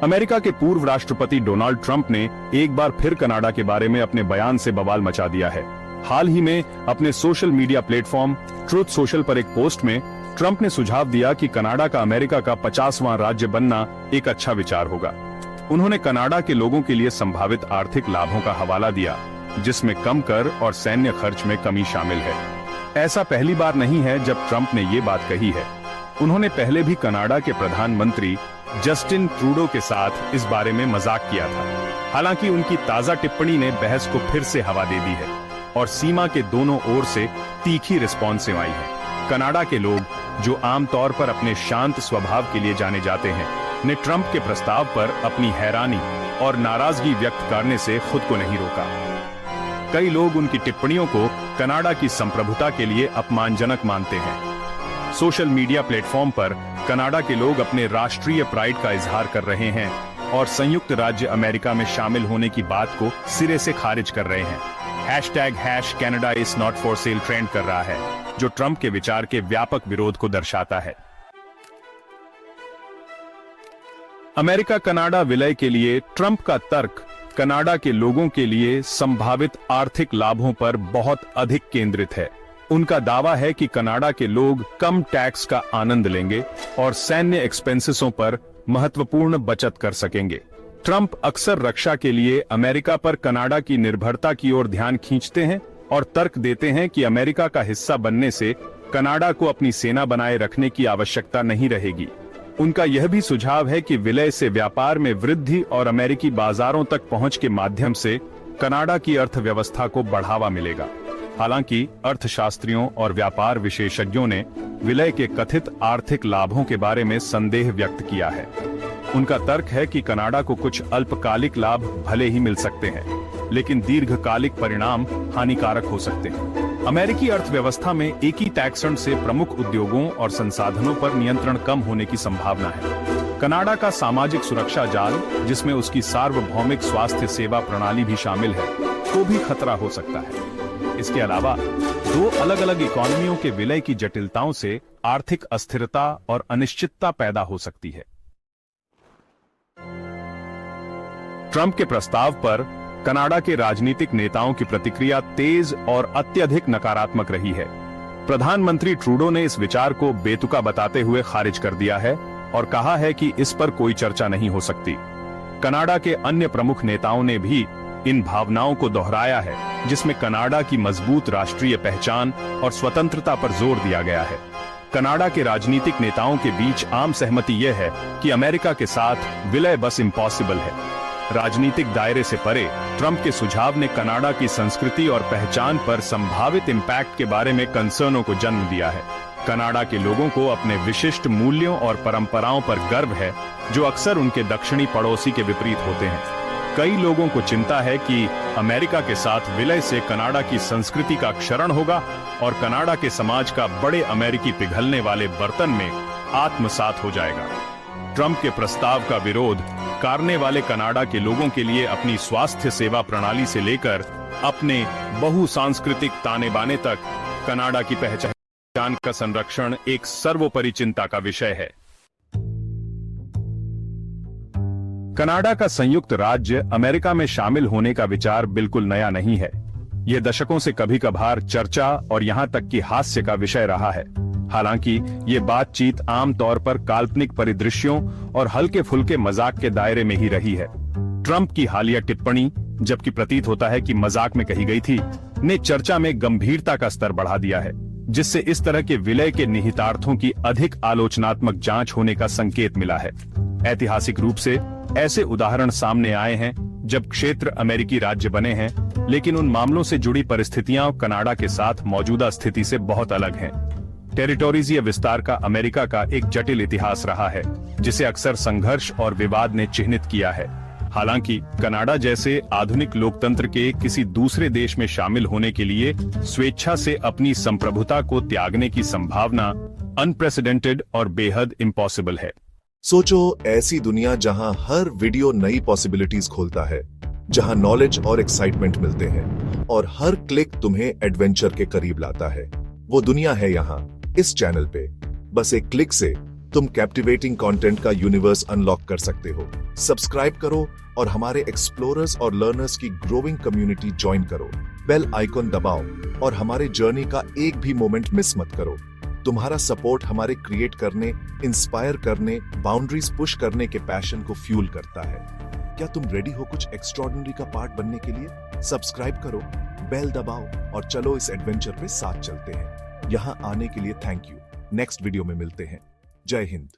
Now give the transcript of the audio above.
America के पूर्व राष्ट्रपति डोनाल्ड ट्रंप ने एक बार फिर कनाडा के बारे में अपने बयान से बवाल मचा दिया है। हाल ही में अपने social media platform truth social पर एक पोस्ट में ट्रंप ने सुझाव दिया कि कनाडा का अमेरिका का 50वां राज्य बनना एक अच्छा विचार होगा। उन्होंने कनाडा के लोगों के लिए संभावित आर्थिक लाभों का हवाला दिया, जिसमें कम कर और सैन्य खर्च में कमी शामिल है। ऐसा पहली बार नहीं है जब ट्रंप ने ये बात कही है। उन्होंने पहले भी कनाडा के प्रधानमंत्री जस्टिन ट्रूडो के साथ इस बारे में मजाक किया था। हालांकि उनकी ताजा टिप्पणी ने बहस को फिर से हवा दे दी है और सीमा के दोनों ओर से तीखी रिस्पॉन्स आई है। कनाडा के लोग, जो आमतौर पर अपने शांत स्वभाव के लिए जाने जाते हैं, ने ट्रंप के प्रस्ताव पर अपनी हैरानी और नाराजगी व्यक्त करने से खुद को नहीं रोका। कई लोग उनकी टिप्पणियों को कनाडा की संप्रभुता के लिए अपमानजनक मानते हैं। सोशल मीडिया प्लेटफॉर्म पर कनाडा के लोग अपने राष्ट्रीय प्राइड का इजहार कर रहे हैं और संयुक्त राज्य अमेरिका में शामिल होने की बात को सिरे से खारिज कर रहे हैं। #Canada is not for sale trend कर रहा है, जो ट्रंप के विचार के व्यापक विरोध को दर्शाता है। अमेरिका कनाडा विलय के लिए ट्रंप का तर्क कनाडा के लोगों के लिए संभावित आर्थिक लाभों पर बहुत अधिक केंद्रित है। उनका दावा है कि कनाडा के लोग कम टैक्स का आनंद लेंगे और सैन्य एक्सपेंसेसों पर महत्वपूर्ण बचत कर सकेंगे। ट्रंप अक्सर रक्षा के लिए अमेरिका पर कनाडा की निर्भरता की ओर ध्यान खींचते हैं और तर्क देते हैं कि अमेरिका का हिस्सा बनने से कनाडा को अपनी सेना बनाए रखने की आवश्यकता नहीं रहेगी। उनका यह भी सुझाव है कि विलय से व्यापार में वृद्धि और अमेरिकी बाजारों तक पहुंच के माध्यम से कनाडा की अर्थव्यवस्था को बढ़ावा मिलेगा। हालांकि अर्थशास्त्रियों और व्यापार विशेषज्ञों ने विलय के कथित आर्थिक लाभों के बारे में संदेह व्यक्त किया है। उनका तर्क है कि कनाडा को कुछ अल्पकालिक लाभ भले ही मिल सकते हैं, लेकिन दीर्घकालिक परिणाम हानिकारक हो सकते हैं। अमेरिकी अर्थव्यवस्था में एक ही टैक्स दर से प्रमुख उद्योगों और संसाधनों पर नियंत्रण कम होने की संभावना है। कनाडा का सामाजिक सुरक्षा जाल, जिसमें उसकी सार्वभौमिक स्वास्थ्य सेवा प्रणाली भी शामिल है, को भी खतरा हो सकता है। इसके अलावा दो अलग अलग इकोनॉमियों के विलय की जटिलताओं से आर्थिक अस्थिरता और अनिश्चितता पैदा हो सकती है। ट्रंप के प्रस्ताव पर कनाडा के राजनीतिक नेताओं की प्रतिक्रिया तेज और अत्यधिक नकारात्मक रही है। प्रधानमंत्री ट्रूडो ने इस विचार को बेतुका बताते हुए खारिज कर दिया है और कहा है कि इस पर कोई चर्चा नहीं हो सकती। कनाडा के अन्य प्रमुख नेताओं ने भी इन भावनाओं को दोहराया है, जिसमें कनाडा की मजबूत राष्ट्रीय पहचान और स्वतंत्रता पर जोर दिया गया है। कनाडा के राजनीतिक नेताओं के बीच आम सहमति यह है कि अमेरिका के साथ विलय बस इम्पॉसिबल है। राजनीतिक दायरे से परे ट्रंप के सुझाव ने कनाडा की संस्कृति और पहचान पर संभावित इम्पैक्ट के बारे में कंसर्नों को जन्म दिया है। कनाडा के लोगों को अपने विशिष्ट मूल्यों और परंपराओं पर गर्व है, जो अक्सर उनके दक्षिणी पड़ोसी के विपरीत होते हैं। कई लोगों को चिंता है कि अमेरिका के साथ विलय से कनाडा की संस्कृति का क्षरण होगा और कनाडा के समाज का बड़े अमेरिकी पिघलने वाले बर्तन में आत्मसात हो जाएगा। ट्रंप के प्रस्ताव का विरोध करने वाले कनाडा के लोगों के लिए अपनी स्वास्थ्य सेवा प्रणाली से लेकर अपने बहुसांस्कृतिक ताने बाने तक कनाडा की पहचान का संरक्षण एक सर्वोपरि चिंता का विषय है। कनाडा का संयुक्त राज्य अमेरिका में शामिल होने का विचार बिल्कुल नया नहीं है। यह दशकों से कभी कभार चर्चा और यहां तक कि हास्य का विषय रहा है। हालांकि ये बातचीत आमतौर पर काल्पनिक परिदृश्यों और हल्के फुल्के मजाक के दायरे में ही रही है। ट्रंप की हालिया टिप्पणी, जबकि प्रतीत होता है कि मजाक में कही गई थी, ने चर्चा में गंभीरता का स्तर बढ़ा दिया है, जिससे इस तरह के विलय के निहितार्थों की अधिक आलोचनात्मक जांच होने का संकेत मिला है। ऐतिहासिक रूप से ऐसे उदाहरण सामने आए हैं जब क्षेत्र अमेरिकी राज्य बने हैं, लेकिन उन मामलों से जुड़ी परिस्थितियां कनाडा के साथ मौजूदा स्थिति से बहुत अलग हैं। टेरिटोरीज विस्तार का अमेरिका का एक जटिल इतिहास रहा है, जिसे अक्सर संघर्ष और विवाद ने चिह्नित किया है। हालांकि कनाडा जैसे आधुनिक लोकतंत्र के किसी दूसरे देश में शामिल होने के लिए स्वेच्छा से अपनी संप्रभुता को त्यागने की संभावना अनप्रेसिडेंटेड और बेहद इम्पॉसिबल है। सोचो, ऐसी दुनिया जहां हर वीडियो नई पॉसिबिलिटीज खोलता है, जहां नॉलेज और एक्साइटमेंट मिलते हैं और हर क्लिक तुम्हें एडवेंचर के करीब लाता है। वो दुनिया है यहाँ, इस चैनल पे। बस एक क्लिक से तुम कैप्टिवेटिंग कंटेंट का यूनिवर्स अनलॉक कर सकते हो। सब्सक्राइब करो और हमारे एक्सप्लोरर्स और लर्नर्स की ग्रोइंग कम्युनिटी ज्वाइन करो। बेल आइकॉन दबाओ और हमारे जर्नी का एक भी मोमेंट मिस मत करो। तुम्हारा सपोर्ट हमारे क्रिएट करने, इंस्पायर करने, बाउंड्रीज पुश करने के पैशन को फ्यूल करता है। क्या तुम रेडी हो कुछ एक्स्ट्रॉर्डिनरी का पार्ट बनने के लिए? सब्सक्राइब करो, बेल दबाओ और चलो इस एडवेंचर पे साथ चलते हैं। यहाँ आने के लिए थैंक यू। नेक्स्ट वीडियो में मिलते हैं। जय हिंद।